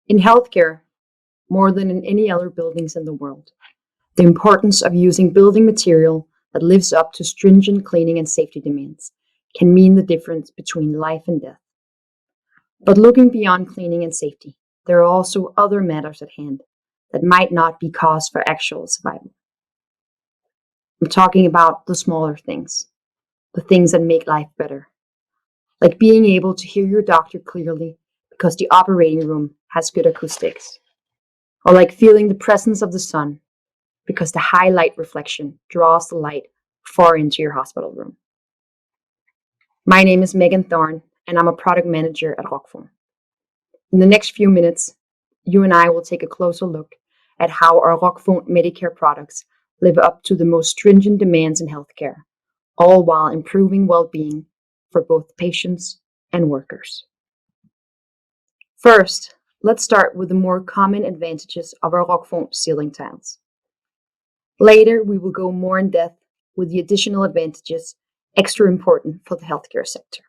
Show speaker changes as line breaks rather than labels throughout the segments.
In healthcare, more than in any other buildings in the world, the importance of using building material that lives up to stringent cleaning and safety demands can mean the difference between life and death. But looking beyond cleaning and safety, there are also other matters at hand that might not be cause for actual survival. I'm talking about the smaller things, the things that make life better, like being able to hear your doctor clearly because the operating room has good acoustics, or like feeling the presence of the sun because the high light reflection draws the light far into your hospital room. My name is Megan Thorne, and I'm a product manager at Rockfon. In the next few minutes, you and I will take a closer look at how our Rockfon Medicare products live up to the most stringent demands in healthcare, all while improving well-being for both patients and workers. First, let's start with the more common advantages of our Rockfon ceiling tiles. Later, we will go more in depth with the additional advantages extra important for the healthcare sector.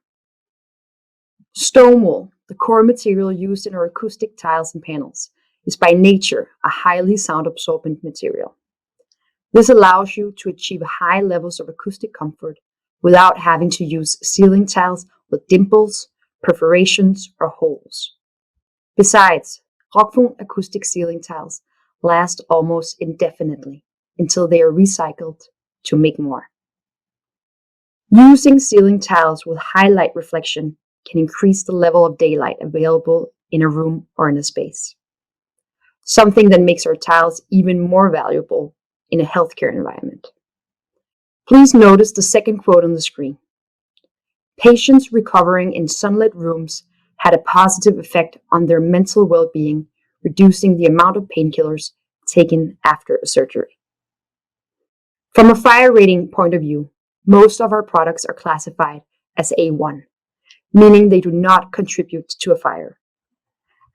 Stone wool, the core material used in our acoustic tiles and panels, is by nature a highly sound-absorbent material. This allows you to achieve high levels of acoustic comfort without having to use ceiling tiles with dimples, perforations, or holes. Besides, Rockfon acoustic ceiling tiles last almost indefinitely until they are recycled to make more. Using ceiling tiles with high light reflection can increase the level of daylight available in a room or in a space, something that makes our tiles even more valuable in a healthcare environment. Please notice the second quote on the screen. Patients recovering in sunlit rooms had a positive effect on their mental well-being, reducing the amount of painkillers taken after a surgery. From a fire rating point of view, most of our products are classified as A1, meaning they do not contribute to a fire.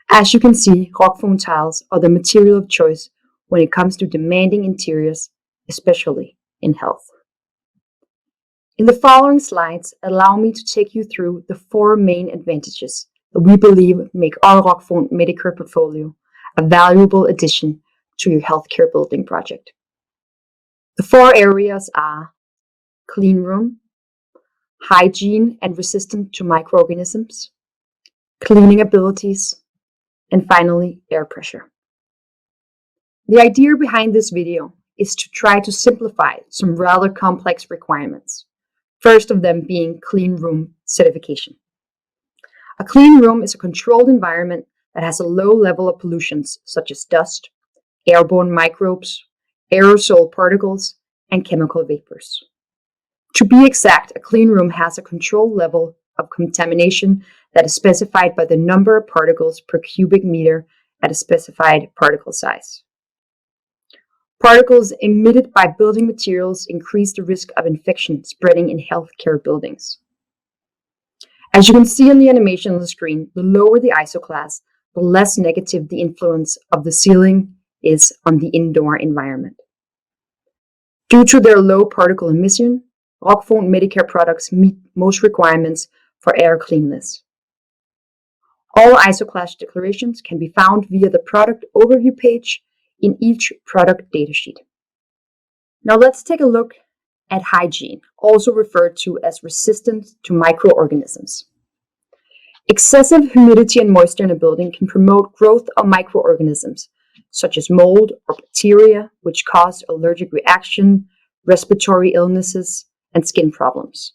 As you can see, Rockfon tiles are the material of choice when it comes to demanding interiors, especially in health. In the following slides, allow me to take you through the 4 main advantages that we believe make our Rockfon Medicare portfolio a valuable addition to your healthcare building project. The 4 areas are Cleanroom, Hygiene and resistant to microorganisms, Cleaning abilities, and finally, air pressure. The idea behind this video is to try to simplify some rather complex requirements, first of them being Cleanroom certification. A clean room is a controlled environment that has a low level of pollutants such as dust, airborne microbes, aerosol particles, and chemical vapors. To be exact, a clean room has a controlled level of contamination that is specified by the number of particles per cubic meter at a specified particle size. Particles emitted by building materials increase the risk of infection spreading in healthcare buildings. As you can see in the animation on the screen, the lower the ISO class, the less negative the influence of the ceiling is on the indoor environment. Due to their low particle emission, Rockfon Medicare products meet most requirements for air cleanness. All ISO class declarations can be found via the product overview page in each product datasheet. Now let's take a look at hygiene, also referred to as resistant to microorganisms. Excessive humidity and moisture in a building can promote growth of microorganisms, such as mold or bacteria, which cause allergic reaction, respiratory illnesses, and skin problems.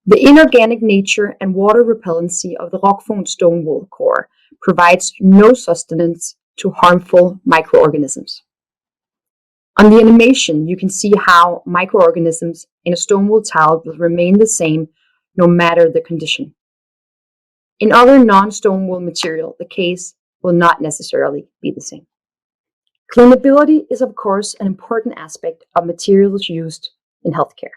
The inorganic nature and water repellency of the Rockfon stone wool core provides no sustenance to harmful microorganisms. On the animation, you can see how microorganisms in a stone wool tile will remain the same no matter the condition. In other non-stone wool material, the case will not necessarily be the same. Cleanability is, of course, an important aspect of materials used in healthcare.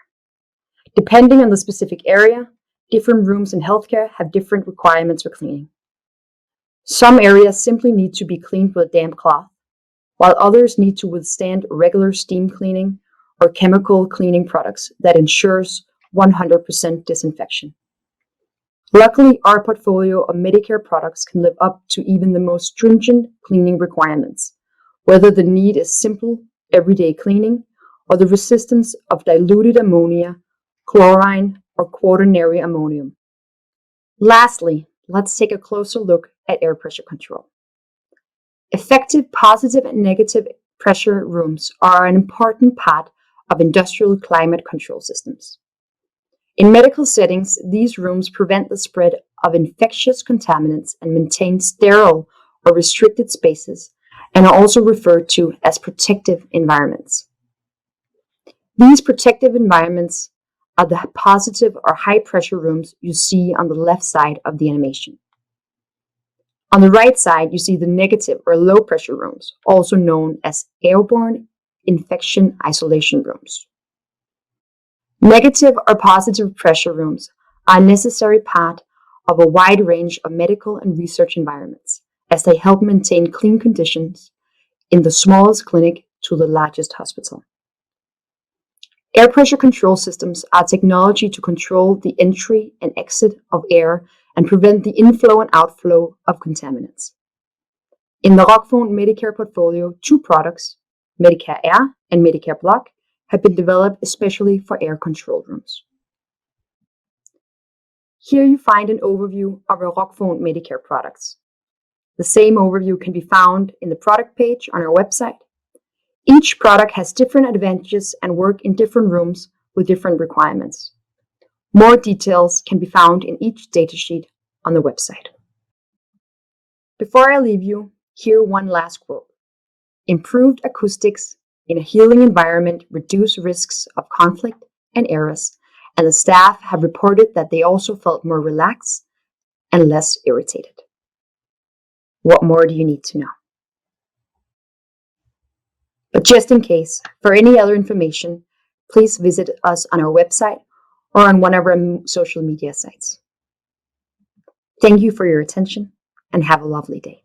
Depending on the specific area, different rooms in healthcare have different requirements for cleaning. Some areas simply need to be cleaned with a damp cloth, while others need to withstand regular steam cleaning or chemical cleaning products that ensures 100% disinfection. Luckily, our portfolio of Medicare products can live up to even the most stringent cleaning requirements, whether the need is simple, everyday cleaning, or the resistance of diluted ammonia, chlorine, or quaternary ammonium. Lastly, let's take a closer look at air pressure control. Effective positive and negative pressure rooms are an important part of industrial climate control systems. In medical settings, these rooms prevent the spread of infectious contaminants and maintain sterile or restricted spaces, and are also referred to as protective environments. These protective environments are the positive or high pressure rooms you see on the left side of the animation. On the right side, you see the negative or low pressure rooms, also known as airborne infection isolation rooms. Negative or positive pressure rooms are a necessary part of a wide range of medical and research environments, as they help maintain clean conditions in the smallest clinic to the largest hospital. Air pressure control systems are technology to control the entry and exit of air and prevent the inflow and outflow of contaminants. In the Rockfon Medicare portfolio, 2 products, Medicare Air and Medicare Block, have been developed especially for air control rooms. Here you find an overview of our Rockfon Medicare products. The same overview can be found in the product page on our website. Each product has different advantages and work in different rooms with different requirements. More details can be found in each datasheet on the website. Before I leave you, hear one last quote. Improved acoustics in a healing environment reduce risks of conflict and errors, and the staff have reported that they also felt more relaxed and less irritated. What more do you need to know? But just in case, for any other information, please visit us on our website or on one of our social media sites. Thank you for your attention and have a lovely day.